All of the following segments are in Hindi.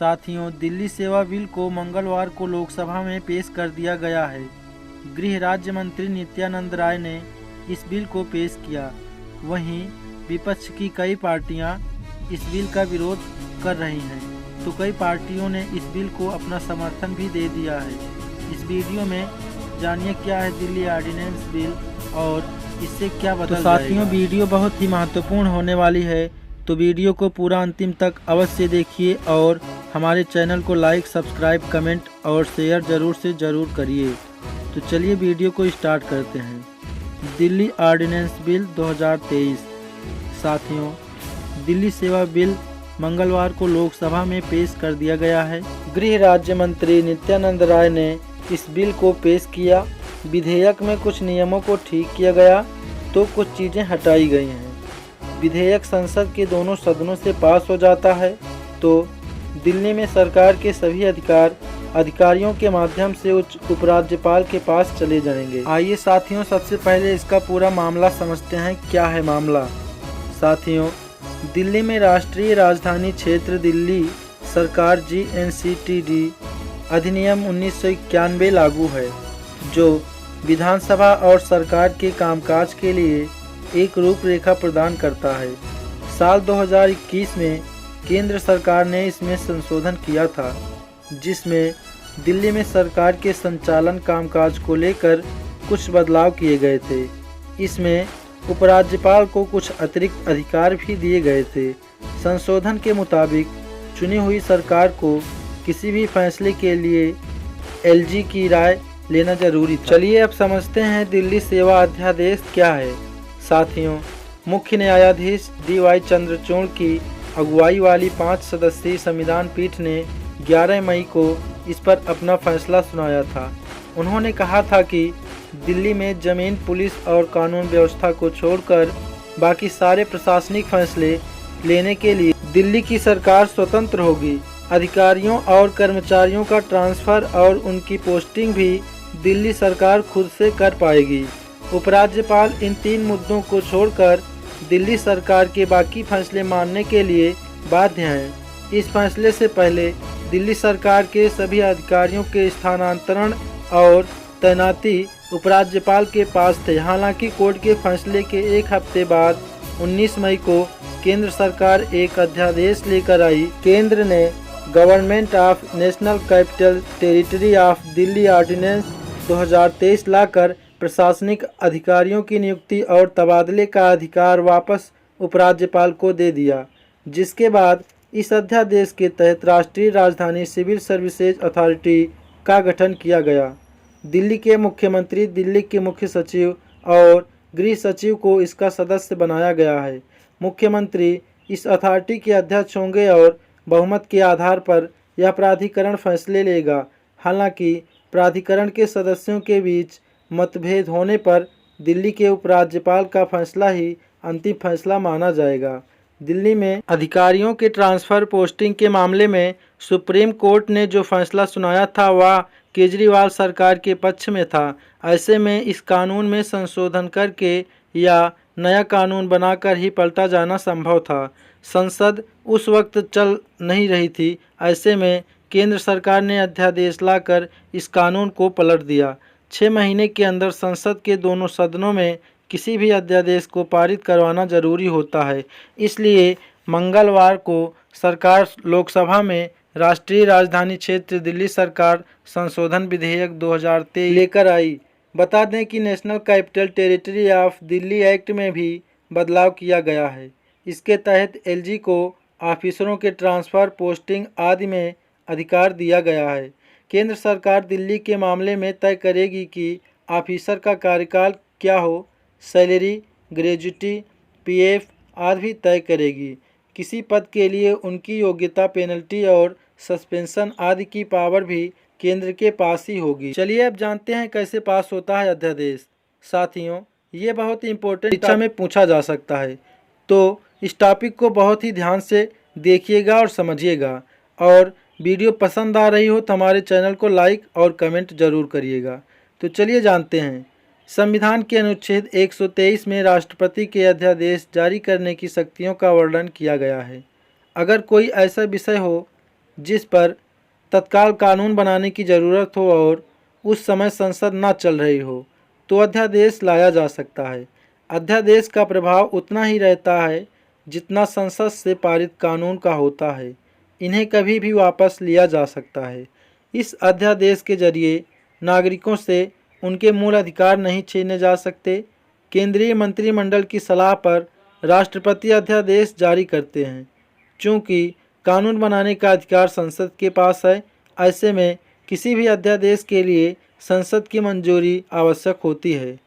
साथियों, दिल्ली सेवा बिल को मंगलवार को लोकसभा में पेश कर दिया गया है। गृह राज्य मंत्री नित्यानंद राय ने इस बिल को पेश किया। वहीं विपक्ष की कई पार्टियां इस बिल का विरोध कर रही हैं, तो कई पार्टियों ने इस बिल को अपना समर्थन भी दे दिया है। इस वीडियो में जानिए क्या है दिल्ली ऑर्डिनेंस बिल और इससे क्या बदल जाएगा। साथियों, वीडियो बहुत ही महत्वपूर्ण होने वाली है, तो वीडियो को पूरा अंतिम तक अवश्य देखिए और हमारे चैनल को लाइक, सब्सक्राइब, कमेंट और शेयर ज़रूर करिए। तो चलिए वीडियो को स्टार्ट करते हैं। Delhi ordinance bill 2023। साथियों, दिल्ली सेवा बिल मंगलवार को लोकसभा में पेश कर दिया गया है। गृह राज्य मंत्री नित्यानंद राय ने इस बिल को पेश किया। विधेयक में कुछ नियमों को ठीक किया गया तो कुछ चीज़ें हटाई गई हैं। विधेयक संसद के दोनों सदनों से पास हो जाता है तो दिल्ली में सरकार के सभी अधिकारियों के माध्यम से उपराज्यपाल के पास चले जाएंगे। आइए साथियों, सबसे पहले इसका पूरा मामला समझते हैं। क्या है मामला? साथियों, दिल्ली में राष्ट्रीय राजधानी क्षेत्र दिल्ली सरकार GNCTD अधिनियम 1991 लागू है, जो विधानसभा और सरकार के कामकाज के लिए एक रूपरेखा प्रदान करता है। साल 2021 में केंद्र सरकार ने इसमें संशोधन किया था, जिसमें दिल्ली में सरकार के संचालन कामकाज को लेकर कुछ बदलाव किए गए थे। इसमें उपराज्यपाल को कुछ अतिरिक्त अधिकार भी दिए गए थे। संशोधन के मुताबिक चुनी हुई सरकार को किसी भी फैसले के लिए LG की राय लेना जरूरी था। चलिए अब समझते हैं दिल्ली सेवा अध्यादेश क्या है। साथियों, मुख्य न्यायाधीश DY चंद्रचूड़ की अगुवाई वाली 5 सदस्यीय संविधान पीठ ने 11 मई को इस पर अपना फैसला सुनाया था। उन्होंने कहा था कि दिल्ली में जमीन, पुलिस और कानून व्यवस्था को छोड़कर बाकी सारे प्रशासनिक फैसले लेने के लिए दिल्ली की सरकार स्वतंत्र होगी। अधिकारियों और कर्मचारियों का ट्रांसफ़र और उनकी पोस्टिंग भी दिल्ली सरकार खुद से कर पाएगी। उपराज्यपाल इन 3 मुद्दों को छोड़कर दिल्ली सरकार के बाकी फैसले मानने के लिए बाध्य हैं। इस फैसले से पहले दिल्ली सरकार के सभी अधिकारियों के स्थानांतरण और तैनाती उपराज्यपाल के पास थे। हालांकि कोर्ट के फैसले के एक हफ्ते बाद 19 मई को केंद्र सरकार एक अध्यादेश लेकर आई। केंद्र ने government of national capital territory of Delhi ordinance 2023 लाकर प्रशासनिक अधिकारियों की नियुक्ति और तबादले का अधिकार वापस उपराज्यपाल को दे दिया, जिसके बाद इस अध्यादेश के तहत राष्ट्रीय राजधानी सिविल सर्विसेज अथॉरिटी का गठन किया गया। दिल्ली के मुख्यमंत्री, दिल्ली के मुख्य सचिव और गृह सचिव को इसका सदस्य बनाया गया है। मुख्यमंत्री इस अथॉरिटी के अध्यक्ष होंगे और बहुमत के आधार पर यह प्राधिकरण फैसले लेगा। हालांकि प्राधिकरण के सदस्यों के बीच मतभेद होने पर दिल्ली के उपराज्यपाल का फैसला ही अंतिम फैसला माना जाएगा। दिल्ली में अधिकारियों के ट्रांसफ़र पोस्टिंग के मामले में सुप्रीम कोर्ट ने जो फैसला सुनाया था वह केजरीवाल सरकार के पक्ष में था। ऐसे में इस कानून में संशोधन करके या नया कानून बनाकर ही पलटा जाना संभव था। संसद उस वक्त चल नहीं रही थी। ऐसे में केंद्र सरकार ने अध्यादेश लाकर इस कानून को पलट दिया। 6 महीने के अंदर संसद के दोनों सदनों में किसी भी अध्यादेश को पारित करवाना जरूरी होता है। इसलिए मंगलवार को सरकार लोकसभा में राष्ट्रीय राजधानी क्षेत्र दिल्ली सरकार संशोधन विधेयक 2023 लेकर आई। बता दें कि national capital territory of Delhi act में भी बदलाव किया गया है। इसके तहत LG को ऑफिसरों के ट्रांसफ़र, पोस्टिंग आदि में अधिकार दिया गया है। केंद्र सरकार दिल्ली के मामले में तय करेगी कि ऑफिसर का कार्यकाल क्या हो, सैलरी, ग्रेजुटी, PF आदि भी तय करेगी। किसी पद के लिए उनकी योग्यता, पेनल्टी और सस्पेंशन आदि की पावर भी केंद्र के पास ही होगी। चलिए अब जानते हैं कैसे पास होता है अध्यादेश। साथियों, ये बहुत इंपॉर्टेंट परीक्षा में पूछा जा सकता है, तो इस टॉपिक को बहुत ही ध्यान से देखिएगा और समझिएगा। और वीडियो पसंद आ रही हो तो हमारे चैनल को लाइक और कमेंट ज़रूर करिएगा। तो चलिए जानते हैं। संविधान के अनुच्छेद 123 में राष्ट्रपति के अध्यादेश जारी करने की शक्तियों का वर्णन किया गया है। अगर कोई ऐसा विषय हो जिस पर तत्काल कानून बनाने की ज़रूरत हो और उस समय संसद न चल रही हो तो अध्यादेश लाया जा सकता है। अध्यादेश का प्रभाव उतना ही रहता है जितना संसद से पारित कानून का होता है। इन्हें कभी भी वापस लिया जा सकता है। इस अध्यादेश के जरिए नागरिकों से उनके मूल अधिकार नहीं छीने जा सकते। केंद्रीय मंत्रिमंडल की सलाह पर राष्ट्रपति अध्यादेश जारी करते हैं। चूँकि कानून बनाने का अधिकार संसद के पास है, ऐसे में किसी भी अध्यादेश के लिए संसद की मंजूरी आवश्यक होती है।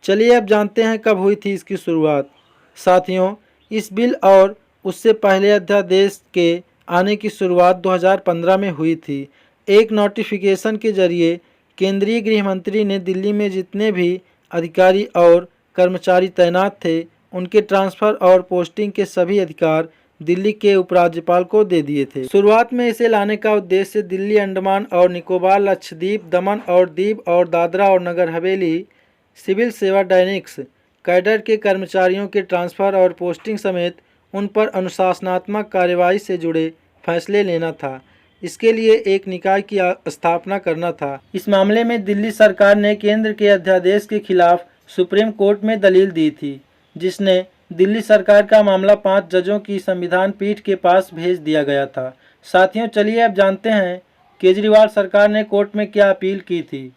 चलिए अब जानते हैं कब हुई थी इसकी शुरुआत। साथियों, इस बिल और उससे पहले अध्यादेश के आने की शुरुआत 2015 में हुई थी। एक नोटिफिकेशन के जरिए केंद्रीय गृह मंत्री ने दिल्ली में जितने भी अधिकारी और कर्मचारी तैनात थे उनके ट्रांसफ़र और पोस्टिंग के सभी अधिकार दिल्ली के उपराज्यपाल को दे दिए थे। शुरुआत में इसे लाने का उद्देश्य दिल्ली, अंडमान और निकोबार, लक्षद्वीप, दमन और दीव और दादरा और नगर हवेली सिविल सेवा डायनेक्स कैडर के कर्मचारियों के ट्रांसफ़र और पोस्टिंग समेत उन पर अनुशासनात्मक कार्यवाही से जुड़े फैसले लेना था। इसके लिए एक निकाय की स्थापना करना था। इस मामले में दिल्ली सरकार ने केंद्र के अध्यादेश के खिलाफ सुप्रीम कोर्ट में दलील दी थी, जिसने दिल्ली सरकार का मामला 5 जजों की संविधान पीठ के पास भेज दिया गया था। साथियों, चलिए अब जानते हैं केजरीवाल सरकार ने कोर्ट में क्या अपील की थी।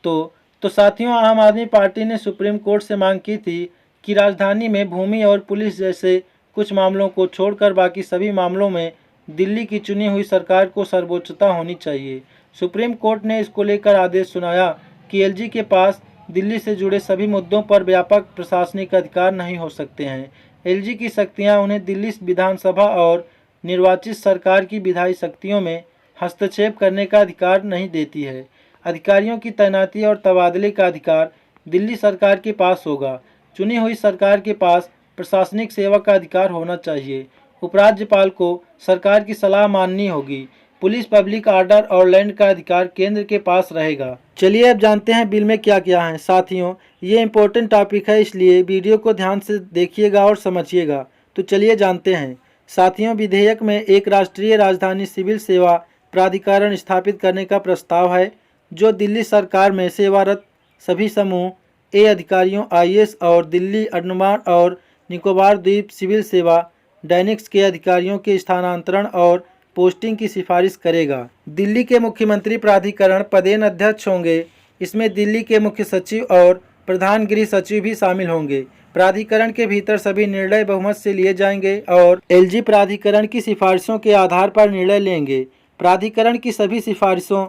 तो साथियों, आम आदमी पार्टी ने सुप्रीम कोर्ट से मांग की थी कि राजधानी में भूमि और पुलिस जैसे कुछ मामलों को छोड़कर बाकी सभी मामलों में दिल्ली की चुनी हुई सरकार को सर्वोच्चता होनी चाहिए। सुप्रीम कोर्ट ने इसको लेकर आदेश सुनाया कि एलजी के पास दिल्ली से जुड़े सभी मुद्दों पर व्यापक प्रशासनिक अधिकार नहीं हो सकते हैं। एलजी की शक्तियां उन्हें दिल्ली विधानसभा और निर्वाचित सरकार की विधायी शक्तियों में हस्तक्षेप करने का अधिकार नहीं देती है। अधिकारियों की तैनाती और तबादले का अधिकार दिल्ली सरकार के पास होगा। चुनी हुई सरकार के पास प्रशासनिक सेवा का अधिकार होना चाहिए। उपराज्यपाल को सरकार की सलाह माननी होगी। पुलिस, पब्लिक ऑर्डर और लैंड का अधिकार केंद्र के पास रहेगा। चलिए अब जानते हैं बिल में क्या क्या है। साथियों, ये इम्पोर्टेंट टॉपिक है, इसलिए वीडियो को ध्यान से देखिएगा और समझिएगा। तो चलिए जानते हैं। साथियों, विधेयक में एक राष्ट्रीय राजधानी सिविल सेवा प्राधिकरण स्थापित करने का प्रस्ताव है, जो दिल्ली सरकार में सेवारत सभी समूह ए अधिकारियों आईएएस और दिल्ली, अंडमान और निकोबार द्वीप सिविल सेवा डायनेक्स के अधिकारियों के स्थानांतरण और पोस्टिंग की सिफारिश करेगा। दिल्ली के मुख्यमंत्री प्राधिकरण पदेन अध्यक्ष होंगे। इसमें दिल्ली के मुख्य सचिव और प्रधान गृह सचिव भी शामिल होंगे। प्राधिकरण के भीतर सभी निर्णय बहुमत से लिए जाएंगे और एलजी प्राधिकरण की सिफारिशों के आधार पर निर्णय लेंगे। प्राधिकरण की सभी सिफारिशों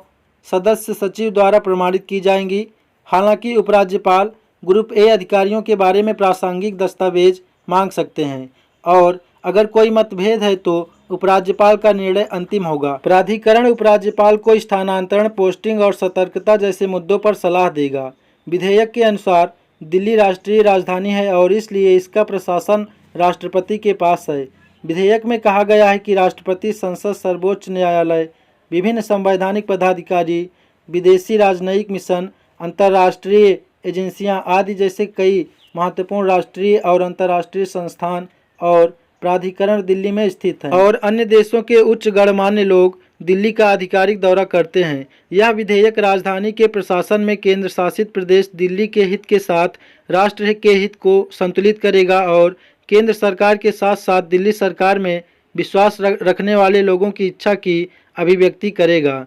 सदस्य सचिव द्वारा प्रमाणित की जाएंगी। हालांकि उपराज्यपाल ग्रुप ए अधिकारियों के बारे में प्रासंगिक दस्तावेज मांग सकते हैं और अगर कोई मतभेद है तो उपराज्यपाल का निर्णय अंतिम होगा। प्राधिकरण उपराज्यपाल को स्थानांतरण, पोस्टिंग और सतर्कता जैसे मुद्दों पर सलाह देगा। विधेयक के अनुसार दिल्ली राष्ट्रीय राजधानी है और इसलिए इसका प्रशासन राष्ट्रपति के पास है। विधेयक में कहा गया है कि राष्ट्रपति, संसद, सर्वोच्च न्यायालय, विभिन्न संवैधानिक पदाधिकारी, विदेशी राजनयिक मिशन, अंतर्राष्ट्रीय एजेंसियां आदि जैसे कई महत्वपूर्ण राष्ट्रीय और अंतर्राष्ट्रीय संस्थान और प्राधिकरण दिल्ली में स्थित है और अन्य देशों के उच्च गणमान्य लोग दिल्ली का आधिकारिक दौरा करते हैं। यह विधेयक राजधानी के प्रशासन में केंद्र शासित प्रदेश दिल्ली के हित के साथ राष्ट्र के हित को संतुलित करेगा और केंद्र सरकार के साथ साथ दिल्ली सरकार में विश्वास रखने वाले लोगों की इच्छा की अभिव्यक्ति करेगा।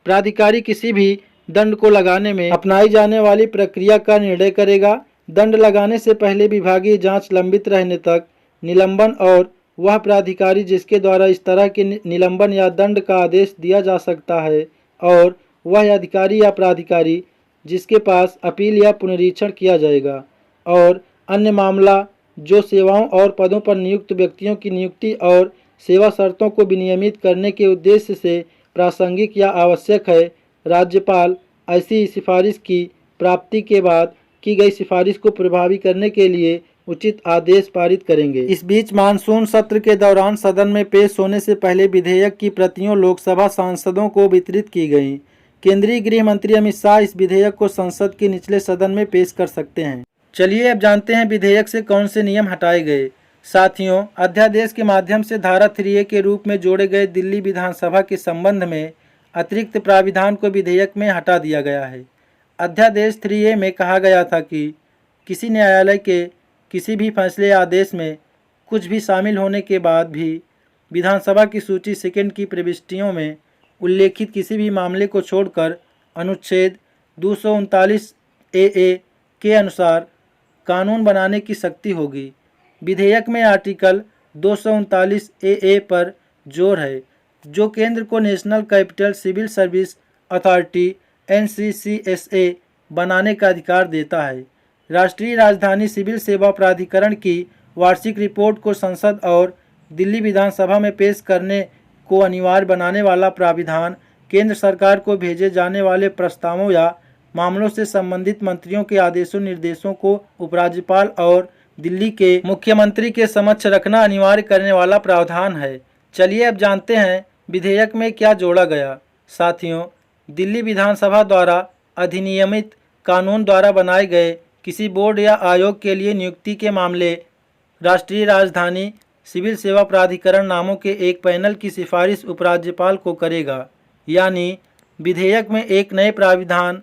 प्राधिकारी किसी भी दंड को लगाने में अपनाई जाने वाली प्रक्रिया का निर्णय करेगा। दंड लगाने से पहले विभागीय जांच लंबित रहने तक निलंबन और वह प्राधिकारी जिसके द्वारा इस तरह के निलंबन या दंड का आदेश दिया जा सकता है और वह अधिकारी या प्राधिकारी जिसके पास अपील या पुनरीक्षण किया जाएगा और अन्य मामला जो सेवाओं और पदों पर नियुक्त व्यक्तियों की नियुक्ति और सेवा शर्तों को विनियमित करने के उद्देश्य से प्रासंगिक या आवश्यक है। राज्यपाल ऐसी सिफारिश की प्राप्ति के बाद की गई सिफारिश को प्रभावी करने के लिए उचित आदेश पारित करेंगे। इस बीच मानसून सत्र के दौरान सदन में पेश होने से पहले विधेयक की प्रतियां लोकसभा सांसदों को वितरित की गईं। केंद्रीय गृह मंत्री अमित शाह इस विधेयक को संसद के निचले सदन में पेश कर सकते हैं। चलिए अब जानते हैं विधेयक से कौन से नियम हटाए गए। साथियों, अध्यादेश के माध्यम से धारा 3A के रूप में जोड़े गए दिल्ली विधानसभा के संबंध में अतिरिक्त प्राविधान को विधेयक में हटा दिया गया है। अध्यादेश 3A में कहा गया था कि किसी न्यायालय के किसी भी फैसले या आदेश में कुछ भी शामिल होने के बाद भी विधानसभा की सूची सेकंड की प्रविष्टियों में उल्लेखित किसी भी मामले को छोड़कर अनुच्छेद 239 AA के अनुसार कानून बनाने की शक्ति होगी। विधेयक में आर्टिकल 239 AA पर जोर है, जो केंद्र को national capital civil service authority NCCSA बनाने का अधिकार देता है। राष्ट्रीय राजधानी सिविल सेवा प्राधिकरण की वार्षिक रिपोर्ट को संसद और दिल्ली विधानसभा में पेश करने को अनिवार्य बनाने वाला प्राविधान केंद्र सरकार को भेजे जाने वाले प्रस्तावों या मामलों से संबंधित मंत्रियों के आदेशों निर्देशों को उपराज्यपाल और दिल्ली के मुख्यमंत्री के समक्ष रखना अनिवार्य करने वाला प्रावधान है। चलिए अब जानते हैं विधेयक में क्या जोड़ा गया। साथियों, दिल्ली विधानसभा द्वारा अधिनियमित कानून द्वारा बनाए गए किसी बोर्ड या आयोग के लिए नियुक्ति के मामले राष्ट्रीय राजधानी सिविल सेवा प्राधिकरण नामों के एक पैनल की सिफारिश उपराज्यपाल को करेगा। यानी विधेयक में एक नए प्राविधान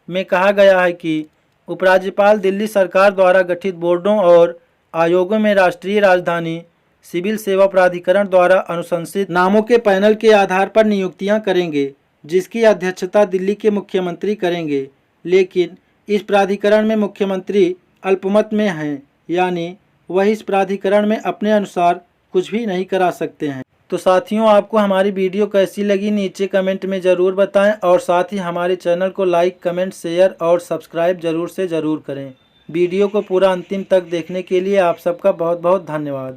में कहा गया है कि उपराज्यपाल दिल्ली सरकार द्वारा गठित बोर्डों और आयोगों में राष्ट्रीय राजधानी सिविल सेवा प्राधिकरण द्वारा अनुशंसित नामों के पैनल के आधार पर नियुक्तियां करेंगे, जिसकी अध्यक्षता दिल्ली के मुख्यमंत्री करेंगे। लेकिन इस प्राधिकरण में मुख्यमंत्री अल्पमत में हैं, यानी वह इस प्राधिकरण में अपने अनुसार कुछ भी नहीं करा सकते हैं। तो साथियों, आपको हमारी वीडियो कैसी लगी नीचे कमेंट में ज़रूर बताएं और साथ ही हमारे चैनल को लाइक, कमेंट, शेयर और सब्सक्राइब ज़रूर करें। वीडियो को पूरा अंतिम तक देखने के लिए आप सबका बहुत बहुत धन्यवाद।